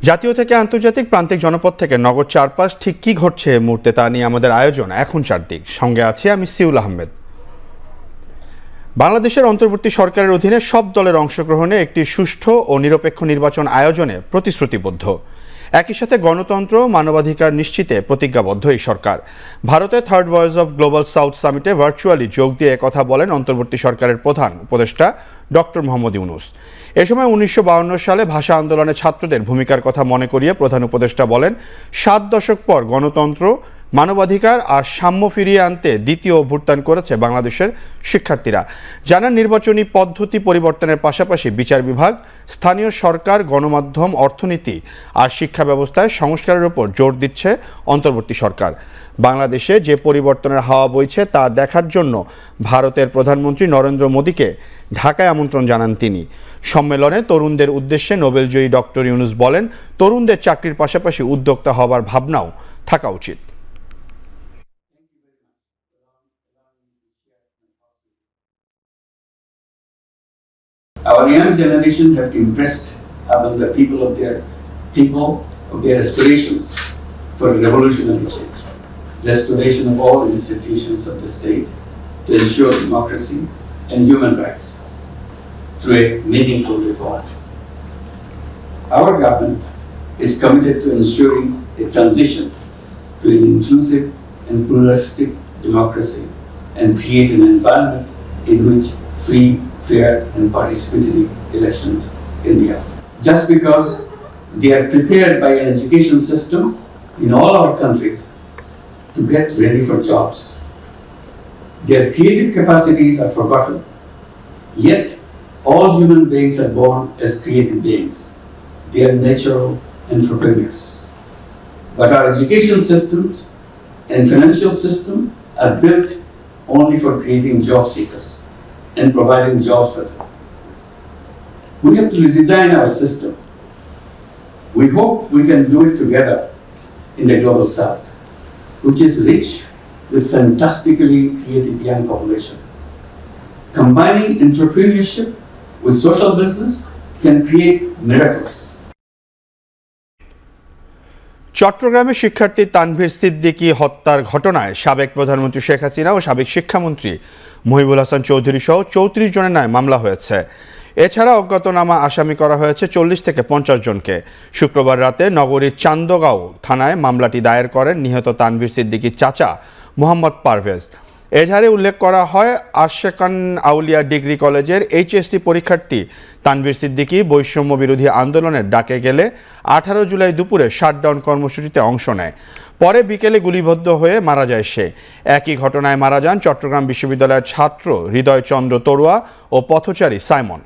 জাতীয় থেকে আন্তর্জাতিক প্রান্তিক জনপদ থেকে নগর চারপাশ ঠিক কি ঘটছে এই মুহূর্তে তা নিয়ে আমাদের আয়োজন এখন চারদিক। সঙ্গে আছি আমি সিউল আহমেদ। বাংলাদেশের অন্তর্বর্তী সরকারের অধীনে সব দলের অংশগ্রহণে একটি সুষ্ঠু ও নিরপেক্ষ নির্বাচন আয়োজনে প্রতিশ্রুতিবদ্ধ। একই সাথে গণতন্ত্র মানবাধিকার নিশ্চিতে প্রতিজ্ঞাবদ্ধ এই সরকার। ভারতে third voice of global south সামিটে ভার্চুয়ালি যোগ দিয়ে কথা বলেন অন্তর্বর্তী সরকারের প্রধান উপদেষ্টা ডক্টর মোহাম্মদ ইউনূস। এ সময় ১৯৫২ সালে ভাষা আন্দোলনে ছাত্রদের ভূমিকার কথা মনে করিয়ে প্রধান উপদেষ্টা বলেন, ৭ দশক পর গণতন্ত্র, মানবাধিকার আর সাম্য ফিরিয়ে আনতে দ্বিতীয় অভ্যুত্থান করেছে বাংলাদেশের শিক্ষার্থীরা। জানান, নির্বাচনী পদ্ধতি পরিবর্তনের পাশাপাশি বিচার বিভাগ, স্থানীয় সরকার, গণমাধ্যম, অর্থনীতি আর শিক্ষা ব্যবস্থায় সংস্কারের উপর জোর দিচ্ছে অন্তর্বর্তী সরকার। বাংলাদেশে যে পরিবর্তনের হাওয়া বইছে তা দেখার জন্য ভারতের প্রধানমন্ত্রী নরেন্দ্র মোদীকে ঢাকায় আমন্ত্রণ জানান তিনি। সম্মেলনে তরুণদের উদ্দেশ্যে নোবেলজয়ী ডক্টর ইউনূস বলেন, তরুণদের চাকরির পাশাপাশি উদ্যোক্তা হবার ভাবনাও থাকা উচিত। Our young generation have impressed upon the people of their aspirations for revolutionary change, restoration of all institutions of the state to ensure democracy and human rights through a meaningful reform. Our government is committed to ensuring a transition to an inclusive and pluralistic democracy and create an environment in which free, fair and participatory elections can be held. Just because they are prepared by an education system in all our countries to get ready for jobs, their creative capacities are forgotten. Yet, all human beings are born as creative beings. They are natural entrepreneurs. But our education systems and financial system are built only for creating job seekers and providing jobs for them. We have to redesign our system. We hope we can do it together in the global south, which is rich with fantastically creative young population. Combining entrepreneurship with social business can create miracles. চট্টগ্রামে শিক্ষার্থী তানভীর সিদ্দিকী হত্যার ঘটনায় সাবেক প্রধানমন্ত্রী শেখ হাসিনা ও সাবেক শিক্ষামন্ত্রী মহিবুল হাসান চৌধুরী সহ ৩৪ জনের নামে মামলা হয়েছে। এছাড়া অজ্ঞাতনামা আসামি করা হয়েছে ৪০ থেকে ৫০ জনকে। শুক্রবার রাতে নগরীর চান্দগাঁও থানায় মামলাটি দায়ের করেন নিহত তানভীর সিদ্দিকীর চাচা মোহাম্মদ পারভেজ। এজাহারে উল্লেখ করা হয়, আশেকান আউলিয়া ডিগ্রি কলেজের এইচএসসি পরীক্ষার্থী তানভীর সিদ্দিকী বৈষম্য বিরোধী আন্দোলনের ডাকে গেলে ১৮ জুলাই দুপুরে শাটডাউন কর্মসূচিতে অংশ নেয়। পরে বিকেলে গুলিবিদ্ধ হয়ে মারা যায় সে। একই ঘটনায় মারা যান চট্টগ্রাম বিশ্ববিদ্যালয়ের ছাত্র হৃদয় চন্দ্র তরুয়া ও পথচারী সাইমন।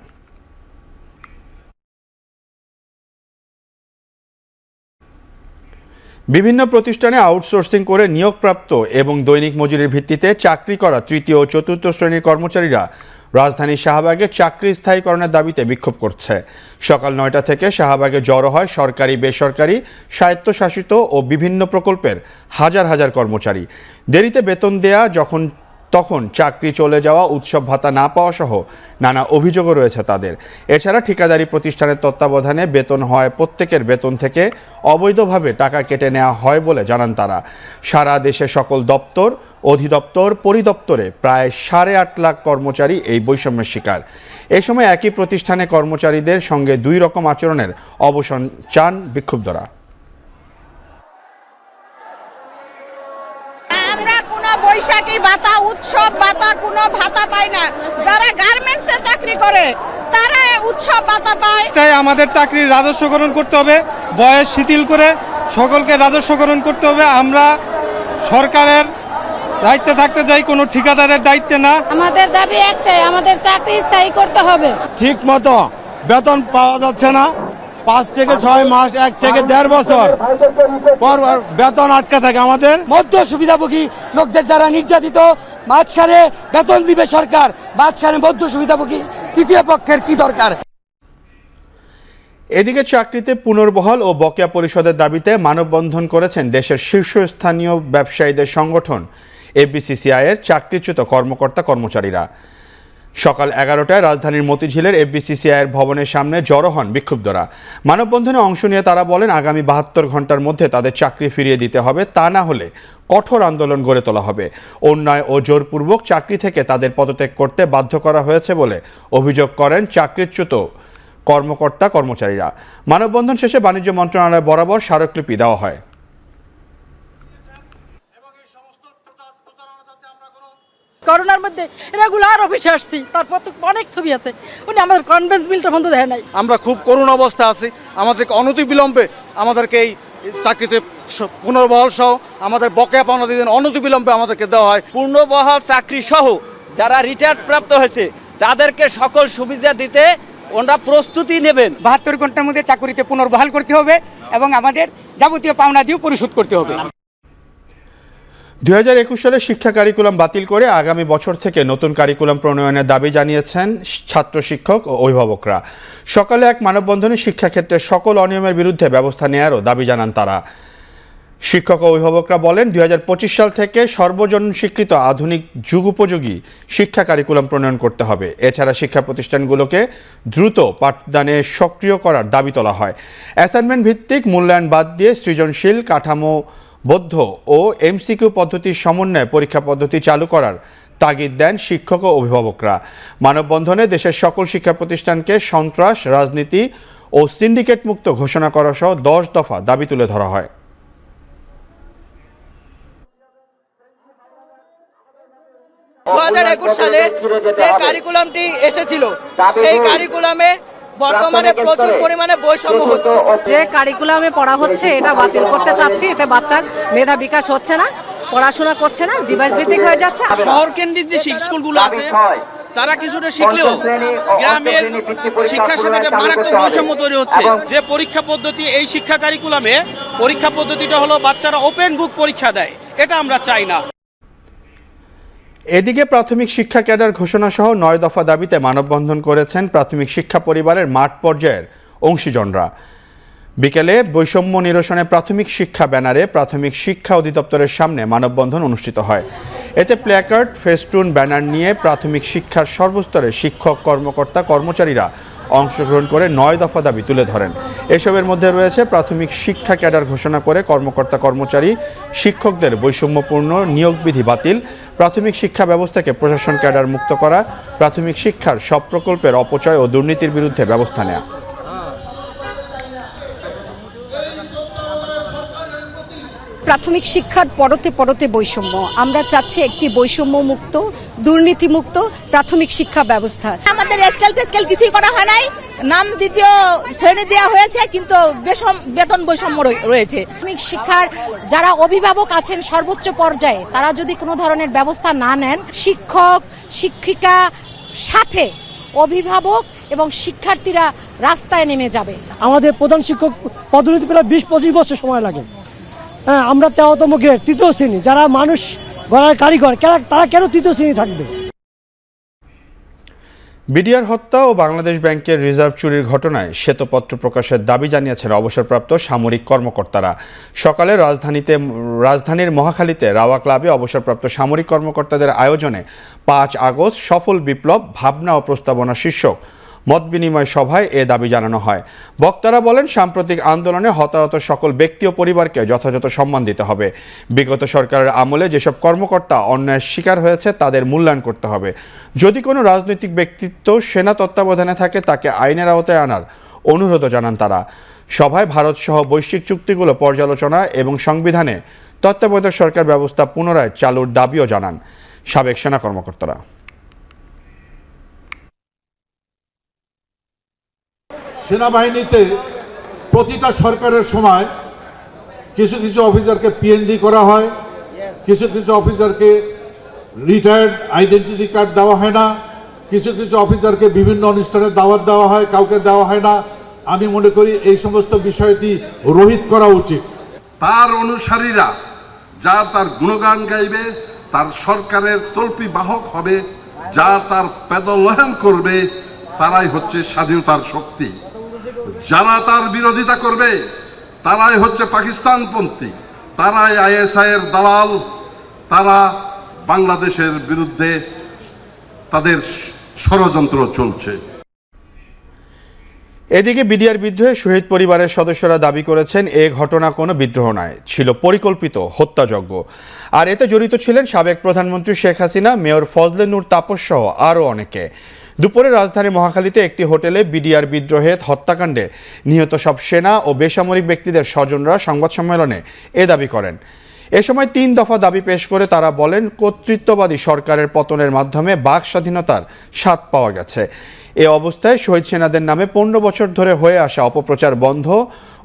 বিভিন্ন প্রতিষ্ঠানে আউটসোর্সিং করে নিয়োগপ্রাপ্ত এবং দৈনিক মজুরির ভিত্তিতে চাকরি করা তৃতীয় ও চতুর্থ শ্রেণীর কর্মচারীরা রাজধানীর শাহবাগে চাকরি স্থায়ীকরণের দাবিতে বিক্ষোভ করছে। সকাল ৯টা থেকে শাহবাগে জড়ো হয় সরকারি, বেসরকারি, স্বায়ত্তশাসিত ও বিভিন্ন প্রকল্পের হাজার হাজার কর্মচারী। দেরিতে বেতন দেয়া, তখন চাকরি চলে যাওয়া, উৎসব ভাতা না পাওয়া সহ নানা অভিযোগও রয়েছে তাদের। এছাড়া ঠিকাদারি প্রতিষ্ঠানের তত্ত্বাবধানে বেতন হয় প্রত্যেকের বেতন থেকে অবৈধভাবে টাকা কেটে নেওয়া হয় বলে জানান তারা। সারা দেশে সকল দপ্তর, অধিদপ্তর, পরিদপ্তরে প্রায় ৮.৫ লাখ কর্মচারী এই বৈষম্যের শিকার। এই সময় একই প্রতিষ্ঠানে কর্মচারীদের সঙ্গে দুই রকম আচরণের অবসান চান বিক্ষুব্ধরা। বৈশাখী ভাতা, উৎসব ভাতা, কোনো ভাতা পায় না। যারা গার্মেন্টসে চাকরি করে তারা উৎসব ভাতা পায়। এটাই আমাদের চাকরির রাজস্বকরণ করতে হবে, বয়স শিথিল করে সকলকে রাজস্বকরণ করতে হবে। আমরা সরকারের দায়িত্বে থাকতে চাই, কোনো ঠিকাদারের দায়িত্বে না। আমাদের দাবি একটাই, আমাদের চাকরি স্থায়ী করতে হবে। ঠিক মতো বেতন পাওয়া যাচ্ছে না, ৫ থেকে ৬ মাস, ১ থেকে ১.৫ বছর পর বেতন আটকে থাকে। আমাদের মধ্য সুবিধাভোগী লোকদের যারা নির্যাতিত, মাঝখানে বেতন দিবে সরকার, মাঝখানে মধ্য সুবিধাভোগী তৃতীয় পক্ষের কি দরকার? এদিকে চাকরিতে পুনর্বহাল ও বকেয়া পরিশোধের দাবিতে মানববন্ধন করেছেন দেশের শীর্ষস্থানীয় ব্যবসায়ীদের সংগঠন এফবিসিসিআই এর চাকরিচ্যুত কর্মকর্তা কর্মচারীরা। সকাল 11টায় রাজধানীর মতিঝিলের এফবিসিসিআইয়ের ভবনের সামনে জড়ো হন বিক্ষুব্ধরা। মানববন্ধনে অংশ নিয়ে তারা বলেন, আগামী 72 ঘন্টার মধ্যে তাদের চাকরি ফিরিয়ে দিতে হবে, তা না হলে কঠোর আন্দোলন গড়ে তোলা হবে। অন্যায় ও জোরপূর্বক চাকরি থেকে তাদের পদত্যাগ করতে বাধ্য করা হয়েছে বলে অভিযোগ করেন চাকরিচ্যুত কর্মকর্তা কর্মচারীরা। মানববন্ধন শেষে বাণিজ্য মন্ত্রণালয় বরাবর স্মারকলিপি দেওয়া হয়। করোনার মধ্যে রেগুলার অফিসে আসছি, তারপর তো অনেক ছবি আছে, উনি আমাদের কনভেন্স বিলটা বন্ধ দেয় নাই। আমরা খুব করুণ অবস্থা আছি, আমাদেরকে অনতিবিলম্বে আমাদেরকে এই চাকরিতে পুনর্বহাল সহ আমাদের বকেয়া পাওনা দিন অনতিবিলম্বে আমাদেরকে দেওয়া হয়। পূর্ণবহাল চাকরি সহ যারা রিটায়ার্ড প্রাপ্ত হয়েছে তাদেরকে সকল সুবিধা দিতে ওনারা প্রস্তুতি নেবেন। 72 ঘন্টার মধ্যে চাকরিতে পুনর্বহাল করতে হবে এবং আমাদের যাবতীয় পাওনা দিয়েও পরিশোধ করতে হবে। 2021 সালে শিক্ষা কারিকুলাম বাতিল করে আগামী বছর থেকে নতুন কারিকুলাম প্রণয়নের দাবি জানিয়েছেন ছাত্র শিক্ষক ও অভিভাবকরা। সকালে এক মানববন্ধনে শিক্ষাক্ষেত্রে সকল অনিয়মের বিরুদ্ধে ব্যবস্থা নেওয়ারও দাবি জানান তারা। শিক্ষক ও অভিভাবকরা বলেন, 2025 সাল থেকে সর্বজন স্বীকৃত আধুনিক যুগোপযোগী শিক্ষা কারিকুলাম প্রণয়ন করতে হবে। এছাড়া শিক্ষা প্রতিষ্ঠানগুলোকে দ্রুত পাঠদানে সক্রিয় করার দাবি তোলা হয়। অ্যাসাইনমেন্ট ভিত্তিক মূল্যায়ন বাদ দিয়ে সৃজনশীল কাঠামোবদ্ধ ও এমসিকিউ পদ্ধতির সমন্বয়ে পরীক্ষা পদ্ধতি চালু করার তাগিদ দেন শিক্ষক ও অভিভাবকরা। মানববন্ধনে দেশের সকল শিক্ষা প্রতিষ্ঠানকে সন্ত্রাস, রাজনীতি ও সিন্ডিকেট মুক্ত ঘোষণা করা সহ 10 দফা দাবি তুলে ধরা হয়। 2021 সালে যে কারিকুলামটি এসেছিল সেই কারিকুলামে বর্তমানে প্রচুর পরিমাণে বৈষম্য হচ্ছে। যে কারিকুলামে পড়া হচ্ছে এটা বাতিল করতে চাচ্ছি। এতে বাচ্চার মেধা বিকাশ হচ্ছে না, পড়াশোনা করছে না, ডিভাইস ভিত্তিক হয়ে যাচ্ছে। শহর কেন্দ্রিক যে স্কুলগুলো আছে তারা কিছুটা শিখলেও গ্রামের শিক্ষার সাথে একটা মারাত্মক বৈষম্য তৈরি হচ্ছে। যে পরীক্ষা পদ্ধতি এই শিক্ষা কারিকুলামে পরীক্ষা পদ্ধতিটা হলো বাচ্চারা ওপেন বুক পরীক্ষা দেয়, এটা আমরা চাই না। এদিকে প্রাথমিক শিক্ষা ক্যাডার ঘোষণা সহ 9 দফা দাবিতে মানববন্ধন করেছেন প্রাথমিক শিক্ষা পরিবারের মাঠ পর্যায়ের অংশীজনরা। বিকেলে বৈষম্য নিরসনে প্রাথমিক শিক্ষা ব্যানারে প্রাথমিক শিক্ষা অধিদপ্তরের সামনে মানববন্ধন অনুষ্ঠিত হয়। এতে প্ল্যাকার্ড, ফেস্টুন, ব্যানার নিয়ে প্রাথমিক শিক্ষার সর্বস্তরের শিক্ষক, কর্মকর্তা, কর্মচারীরা অংশগ্রহণ করে 9 দফা দাবি তুলে ধরেন। এসবের মধ্যে রয়েছে প্রাথমিক শিক্ষা ক্যাডার ঘোষণা করে কর্মকর্তা, কর্মচারী, শিক্ষকদের বৈষম্যপূর্ণ নিয়োগবিধি বাতিল, প্রাথমিক শিক্ষা ব্যবস্থাকে প্রশাসন ক্যাডার মুক্ত করা, প্রাথমিক শিক্ষার সব প্রকল্পের অপচয় ও দুর্নীতির বিরুদ্ধে ব্যবস্থা নেওয়া। প্রাথমিক শিক্ষার পরতে পরতে বৈষম্য, আমরা চাচ্ছি একটি বৈষম্য মুক্ত, দুর্নীতি মুক্ত প্রাথমিক শিক্ষা ব্যবস্থা। আমাদের স্কেল কিছুই করা হয় নাই, নাম দ্বিতীয় শ্রেণী দেওয়া হয়েছে কিন্তু বেতন বৈষম্য রয়েছে। প্রাথমিক শিক্ষার যারা অভিভাবক আছেন সর্বোচ্চ পর্যায়ে, তারা যদি কোনো ধরনের ব্যবস্থা না নেন, শিক্ষক, শিক্ষিকা সাথে অভিভাবক এবং শিক্ষার্থীরা রাস্তায় নেমে যাবে। আমাদের প্রধান শিক্ষক পদোন্নতি পেলে 20-25 বছর সময় লাগে। হ্যাঁ, আমরা 13তম গ্রেড, 3য় শ্রেণী, যারা মানুষ গড়ার কারিগর তারা কেন 3য় শ্রেণী থাকবে? বিডিআর হত্যা ও বাংলাদেশ ব্যাংকের রিজার্ভ চুরির ঘটনায় শ্বেতপত্র প্রকাশের দাবি জানিয়েছেন অবসরপ্রাপ্ত সামরিক কর্মকর্তারা। সকালে রাজধানীর মহাখালীতে রাওয়া ক্লাবে অবসরপ্রাপ্ত সামরিক কর্মকর্তাদের আয়োজনে 5 আগস্ট সফল বিপ্লব, ভাবনা ও প্রস্তাবনা শীর্ষক মত বিনিময় সভায় এ দাবি জানানো হয়। বক্তারা বলেন, সাম্প্রতিক আন্দোলনে হতাহত সকল ব্যক্তি ও পরিবারকে যথাযথ সম্মান দিতে হবে। বিগত সরকারের আমলে যেসব কর্মকর্তা অন্যায়ের শিকার হয়েছে তাদের মূল্যায়ন করতে হবে। যদি কোনো রাজনৈতিক ব্যক্তিত্ব সেনা তত্ত্বাবধানে থাকে তাকে আইনের আওতায় আনার অনুরোধও জানান তারা। সভায় ভারত সহ বৈশ্বিক চুক্তিগুলো পর্যালোচনা এবং সংবিধানে তত্ত্বাবধায়ক সরকার ব্যবস্থা পুনরায় চালুর দাবিও জানান সাবেক সেনা কর্মকর্তারা। সেনাবাহিনীতে প্রতিটা সরকারের সময় কিছু কিছু অফিসারকে পিএনজি করা হয়, কিছু কিছু অফিসারকে রিটায়ার্ড আইডেন্টিটি কার্ড দেওয়া হয় না, কিছু কিছু অফিসারকে বিভিন্ন অনুষ্ঠানে দাওয়াত দেওয়া হয়, কাউকে দেওয়া হয় না। আমি মনে করি এই সমস্ত বিষয়টি রহিত করা উচিত। তার অনুসারীরা যা তার গুণগান গাইবে, তার সরকারের তল্পি বাহক হবে, যা তার পদলয়ন করবে, তারাই হচ্ছে স্বাধীনতার শক্তি। যারা তার বিরোধিতা করবে তারাই হচ্ছে পাকিস্তানপন্থী, তারাই আইএসআই এর দালাল, তারা বাংলাদেশের বিরুদ্ধে তাদের ষড়যন্ত্র চলছে। এদিকে বিডিআর বিদ্রোহে শহীদ পরিবারের সদস্যরা দাবি করেছেন এ ঘটনা কোনো বিদ্রোহ নয়, ছিল পরিকল্পিত হত্যাযজ্ঞ। আর এতে জড়িত ছিলেন সাবেক প্রধানমন্ত্রী শেখ হাসিনা, মেয়র ফজলে নূর তাপস সহ আরও অনেকে। দুপুরে রাজধানী মহাখালীতে একটি হোটেলে বিডিআর বিদ্রোহে হত্যাকাণ্ডে নিহত সব সেনা ও বেসামরিক ব্যক্তিদের স্বজনরা সংবাদ সম্মেলনে এ দাবি করেন। এ সময় ৩ দফা দাবি পেশ করে তারা বলেন, কর্তৃত্ববাদী সরকারের পতনের মাধ্যমে বাক স্বাধীনতার স্বাদ পাওয়া গেছে। এ অবস্থায় শহীদ সেনাদের নামে ১৫ বছর ধরে হয়ে আসা অপপ্রচার বন্ধ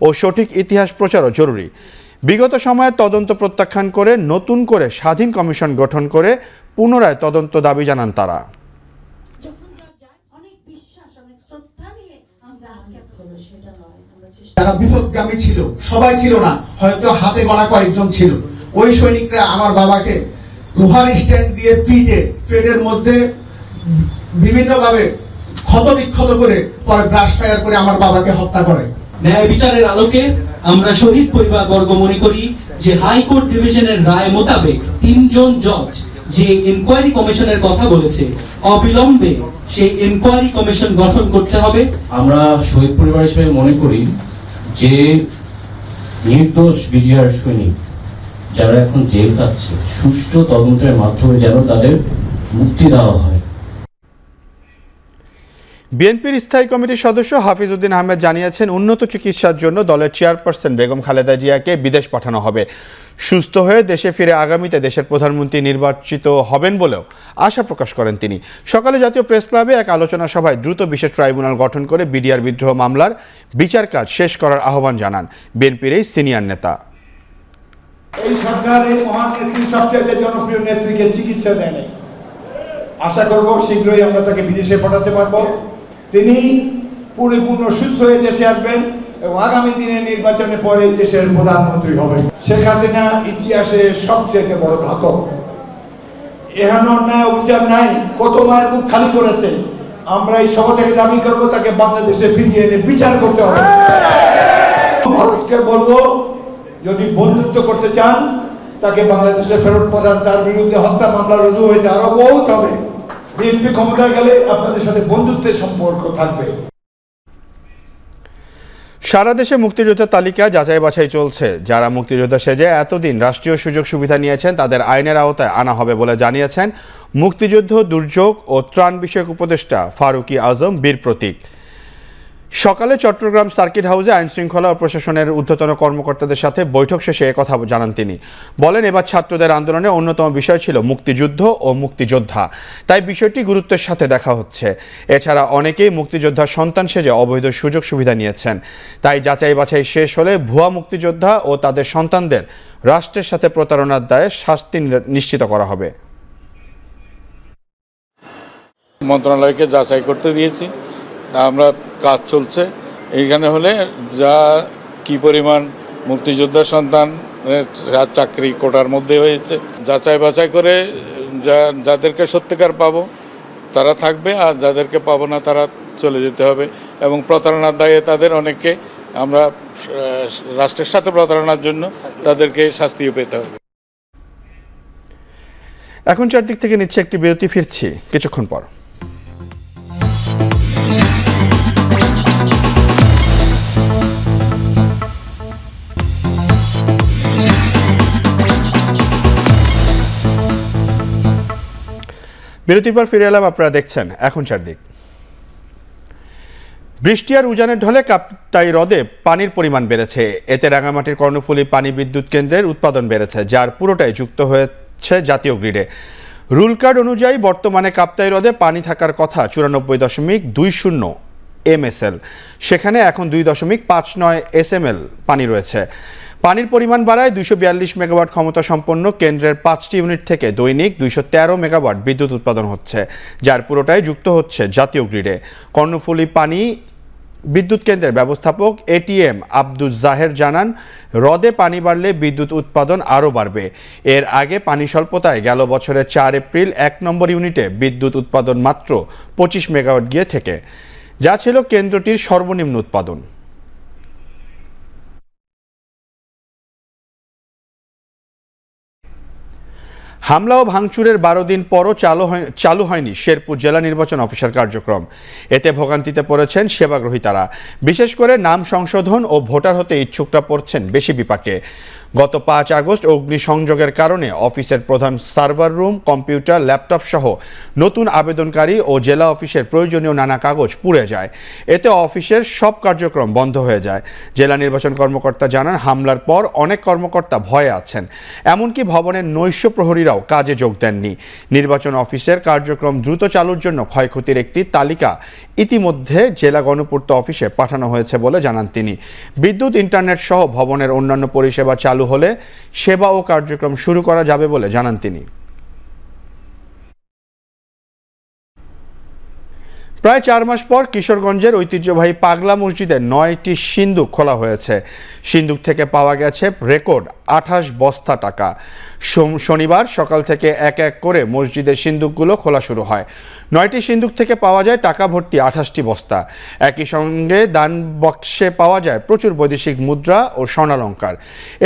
ও সঠিক ইতিহাস প্রচারও জরুরি। বিগত সময়ের তদন্ত প্রত্যাখ্যান করে নতুন করে স্বাধীন কমিশন গঠন করে পুনরায় তদন্ত দাবি জানান তারা। যারা বিপদগামী ছিল সবাই ছিল না, হয়তো হাতে গড়া কয়েকজন ছিল। ওই সৈনিকরা আমার বাবাকে লোহার স্ট্যান্ড দিয়ে পিটে পেটের মধ্যে বিভিন্নভাবে ক্ষত বিক্ষত করে পরে ব্রাশ ফায়ার করে আমার বাবাকে হত্যা করে। ন্যায় বিচারের আলোকে আমরা শহীদ পরিবার বর্গ মনে করি যে হাইকোর্ট ডিভিশনের রায় মোতাবেক 3 জন জজ যে ইনকোয়ারি কমিশনের কথা বলেছে, অবিলম্বে সেই ইনকোয়ারি কমিশন গঠন করতে হবে। আমরা শহীদ পরিবার হিসেবে মনে করি যে নির্দোষ বিডিআর সৈনিক যারা এখন জেল খাচ্ছে, সুষ্ঠু তদন্তের মাধ্যমে যেন তাদের মুক্তি দেওয়া হয়। বিএনপির স্থায়ী কমিটির সদস্য হাফিজ উদ্দিন আহমেদ জানিয়েছেন, উন্নত চিকিৎসার জন্য দলের চেয়ারপারসন বেগম খালেদা জিয়াকে বিদেশ পাঠানো হবে। সুস্থ হয়ে দেশে ফিরে আগামীতে দেশের প্রধানমন্ত্রী নির্বাচিত হবেন বলেও আশা প্রকাশ করেন তিনি। সকালে জাতীয় প্রেস ক্লাবে এক আলোচনা সভায় দ্রুত বিশেষ ট্রাইব্যুনাল গঠন করে বিডিআর বিদ্রোহ মামলার বিচার কাজ শেষ করার আহ্বান জানান বিএনপির এই সিনিয়র নেতা। এই সরকার এই মহান নেত্রী, সবচেয়ে জনপ্রিয় নেত্রীকে চিকিৎসা দেয় নাই। আশা করব শীঘ্রই আমরা তাকে বিদেশে পাঠাতে পারবো। তিনি পরিপূর্ণ সুস্থ হয়ে দেশে আসবেন এবং আগামী দিনে নির্বাচনের পরে দেশের প্রধানমন্ত্রী হবেন। শেখ হাসিনা ইতিহাসে সবচেয়ে বড় ঘাতক। এহেন অন্যায় অবিচার নাই, কত মায়ের বুক খালি করেছে। আমরা এই সভা থেকে দাবি করব তাকে বাংলাদেশে ফিরিয়ে এনে বিচার করতে হবে। ভারতকে বলবো, যদি বন্ধুত্ব করতে চান তাকে বাংলাদেশে ফেরত পাঠান। তার বিরুদ্ধে হত্যা মামলা রুজু হয়েছে, আরো বহুত হবে। বিএনপি ক্ষমতায় গেলে আপনাদের সাথে বন্ধুত্বের সম্পর্ক থাকবে। সারা দেশে মুক্তিযোদ্ধার তালিকা যাচাই বাছাই চলছে। যারা মুক্তিযোদ্ধা সেজে এতদিন রাষ্ট্রীয় সুযোগ সুবিধা নিয়েছেন তাদের আইনের আওতায় আনা হবে বলে জানিয়েছেন মুক্তিযুদ্ধ, দুর্যোগ ও ত্রাণ বিষয়ক উপদেষ্টা ফারুকী আজম বীর প্রতীক। সকালে চট্টগ্রাম সার্কিট হাউসে আইনশৃঙ্খলা ও প্রশাসনের ঊর্ধ্বতন কর্মকর্তাদের সাথে বৈঠক শেষে একথা জানান তিনি। বলেন, এবার ছাত্রদের আন্দোলনের অন্যতম বিষয় ছিল মুক্তিযুদ্ধ ও মুক্তিযোদ্ধা, তাই বিষয়টি গুরুত্বের সাথে দেখা হচ্ছে। এছাড়া অনেকেই মুক্তিযোদ্ধার সন্তান সেজে অবৈধ সুযোগ সুবিধা নিয়েছেন, তাই যাচাই বাছাই শেষ হলে ভুয়া মুক্তিযোদ্ধা ও তাদের সন্তানদের রাষ্ট্রের সাথে প্রতারণার দায়ে শাস্তি নিশ্চিত করা হবে। মন্ত্রণালয়কে যাচাই করতে দিয়েছি, আমরা কাজ চলছে। এইখানে হলে যা কি পরিমাণ মুক্তিযোদ্ধার সন্তান চাকরি কোটার মধ্যে হয়েছে, যাচাই বাছাই করে যাদেরকে সত্যিকার পাবো তারা থাকবে, আর যাদেরকে পাবো না তারা চলে যেতে হবে। এবং প্রতারণার দায়ে তাদের অনেককে আমরা রাষ্ট্রের সাথে প্রতারণার জন্য তাদেরকে শাস্তিও পেতে হবে। এখন চারদিক থেকে নিচ্ছে একটি বিরতি, ফিরছি কিছুক্ষণ পর। বিরতির পর ফিরে এলাম, আপনারা দেখছেন এখন চারদিক। বৃষ্টি আর উজানের ঢলে কাপ্তাই হ্রদে পানির পরিমাণ বেড়েছে। এতে রাঙামাটির কর্ণফুলী পানি বিদ্যুৎ কেন্দ্রের উৎপাদন বেড়েছে, যার পুরোটাই যুক্ত হয়েছে জাতীয় গ্রিডে। রুল কার্ড অনুযায়ী বর্তমানে কাপ্তাই হ্রদে পানি থাকার কথা 94.20 MSL, সেখানে এখন 2.59 SML পানি রয়েছে। পানির পরিমাণ বাড়ায় 242 মেগাওয়াট ক্ষমতা সম্পন্ন কেন্দ্রের 5টি ইউনিট থেকে দৈনিক 213 মেগাওয়াট বিদ্যুৎ উৎপাদন হচ্ছে, যার পুরোটাই যুক্ত হচ্ছে জাতীয় গ্রিডে। কর্ণফুলী পানি বিদ্যুৎ কেন্দ্রের ব্যবস্থাপক ATM আব্দুল জাহের জানান, হ্রদে পানি বাড়লে বিদ্যুৎ উৎপাদন আরও বাড়বে। এর আগে পানি স্বল্পতায় গেল বছরের 4 এপ্রিল 1 নম্বর ইউনিটে বিদ্যুৎ উৎপাদন মাত্র 25 মেগাওয়াট গিয়ে থেকে, যা ছিল কেন্দ্রটির সর্বনিম্ন উৎপাদন। হামলা ও ভাঙচুরের 12 দিন পরও চালু হয়নি শেরপুর জেলা নির্বাচন অফিসার কার্যক্রম। এতে ভোগান্তিতে পড়েছেন সেবাগ্রহীতারা। বিশেষ করে নাম সংশোধন ও ভোটার হতে ইচ্ছুকরা পড়ছেন বেশি বিপাকে। গত 5 আগস্ট অগ্নিসংযোগের কারণে অফিসের প্রধান সার্ভার রুম, কম্পিউটার, ল্যাপটপ সহ নতুন আবেদনকারী ও জেলা অফিসের প্রয়োজনীয় নানা কাগজ পুড়ে যায়। এতে অফিসের সব কার্যক্রম বন্ধ হয়ে যায়। জেলা নির্বাচন কর্মকর্তা জানান, হামলার পর অনেক কর্মকর্তা ভয়ে আছেন। এমনকি ভবনের নৈশ প্রহরীরাও কাজে যোগ দেননি। নির্বাচন অফিসের কার্যক্রম দ্রুত চালুর জন্য ক্ষয়ক্ষতির একটি তালিকা ইতিমধ্যে জেলা গণপূর্ত অফিসে পাঠানো হয়েছে বলে জানান তিনি। বিদ্যুৎ, ইন্টারনেট সহ ভবনের অন্যান্য পরিষেবা চালু হলে সেবা ও কার্যক্রম শুরু করা যাবে বলে জানান তিনি। প্রায় 4 মাস পর কিশোরগঞ্জের ঐতিহ্যবাহী পাগলা মসজিদে 9টি সিন্দুক খোলা হয়েছে। সিন্দুক থেকে পাওয়া গেছে রেকর্ড 28 বস্তা টাকা। শনিবার সকাল থেকে এক এক করে মসজিদের সিন্দুকগুলো খোলা শুরু হয়। 9টি সিন্দুক থেকে পাওয়া যায় টাকা ভর্তি 28টি বস্তা। একই সঙ্গে দান বক্সে পাওয়া যায় প্রচুর বৈদেশিক মুদ্রা ও স্বর্ণালঙ্কার।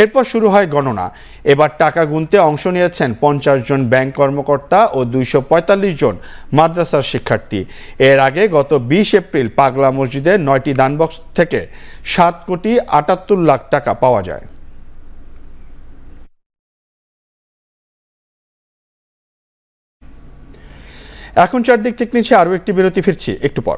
এরপর শুরু হয় গণনা। এবার টাকা গুনতে অংশ নিয়েছেন 50 জন ব্যাংক কর্মকর্তা ও 245 জন মাদ্রাসার শিক্ষার্থী। এর আগে গত 20 এপ্রিল পাগলা মসজিদের 9টি দান বক্স থেকে 7,78 লাখ টাকা পাওয়া যায়। এখন চারদিক থেকে নিচে আরও একটি বিরতি, ফিরছি একটু পর।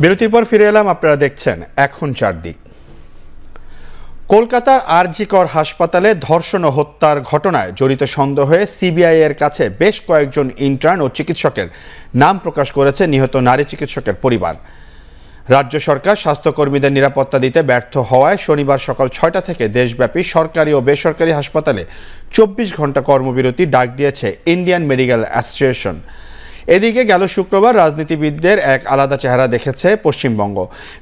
বিরতির পর ফিরে এলাম, আপনারা দেখছেন এখন চারদিক। কলকাতার আরজি কর হাসপাতালে ধর্ষণ ও হত্যার ঘটনায় জড়িত সন্দেহে সিবিআই এর কাছে বেশ কয়েকজন ইন্টার্ন ও চিকিৎসকের নাম প্রকাশ করেছে নিহত নারী চিকিৎসকের পরিবার। রাজ্য সরকার স্বাস্থ্যকর্মীদের নিরাপত্তা দিতে ব্যর্থ হওয়ায় শনিবার সকাল 6টা থেকে দেশব্যাপী সরকারি ও বেসরকারি হাসপাতালে 24 ঘন্টা কর্মবিরতি ডাক দিয়েছে ইন্ডিয়ান মেডিকেল অ্যাসোসিয়েশন। এদিকে গেল শুক্রবার রাজনীতিবিদদের এক আলাদা চেহারা দেখেছে পশ্চিমবঙ্গ।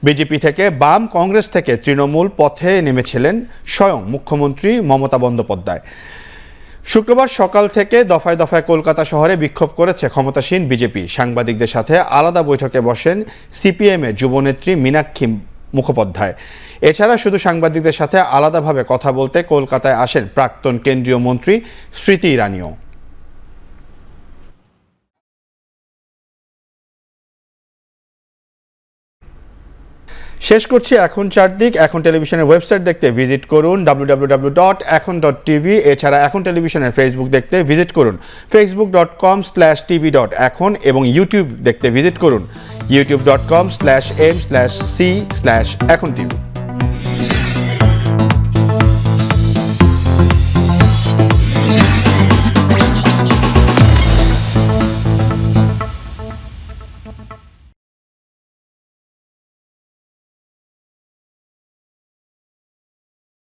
বিজেপি থেকে বাম, কংগ্রেস থেকে তৃণমূল পথে নেমেছিলেন স্বয়ং মুখ্যমন্ত্রী মমতা বন্দ্যোপাধ্যায়। শুক্রবার সকাল থেকে দফায় দফায় কলকাতা শহরে বিক্ষোভ করেছে ক্ষমতাসীন বিজেপি। সাংবাদিকদের সাথে আলাদা বৈঠকে বসেন সিপিএমের যুবনেত্রী মীনাক্ষী মুখোপাধ্যায়। এছাড়া শুধু সাংবাদিকদের সাথে আলাদাভাবে কথা বলতে কলকাতায় আসেন প্রাক্তন কেন্দ্রীয় মন্ত্রী স্মৃতি ইরানিও। শেষ করছি এখন চারদিক। এখন টেলিভিশনের ওয়েবসাইট দেখতে ভিজিট করুন www.ekhon.tv। এছাড়া এখন টেলিভিশনের ফেসবুক দেখতে ভিজিট করুন facebook.com/tv.ekhon এবং ইউটিউব দেখতে ভিজিট করুন youtube.com/m/c/ekhon tv।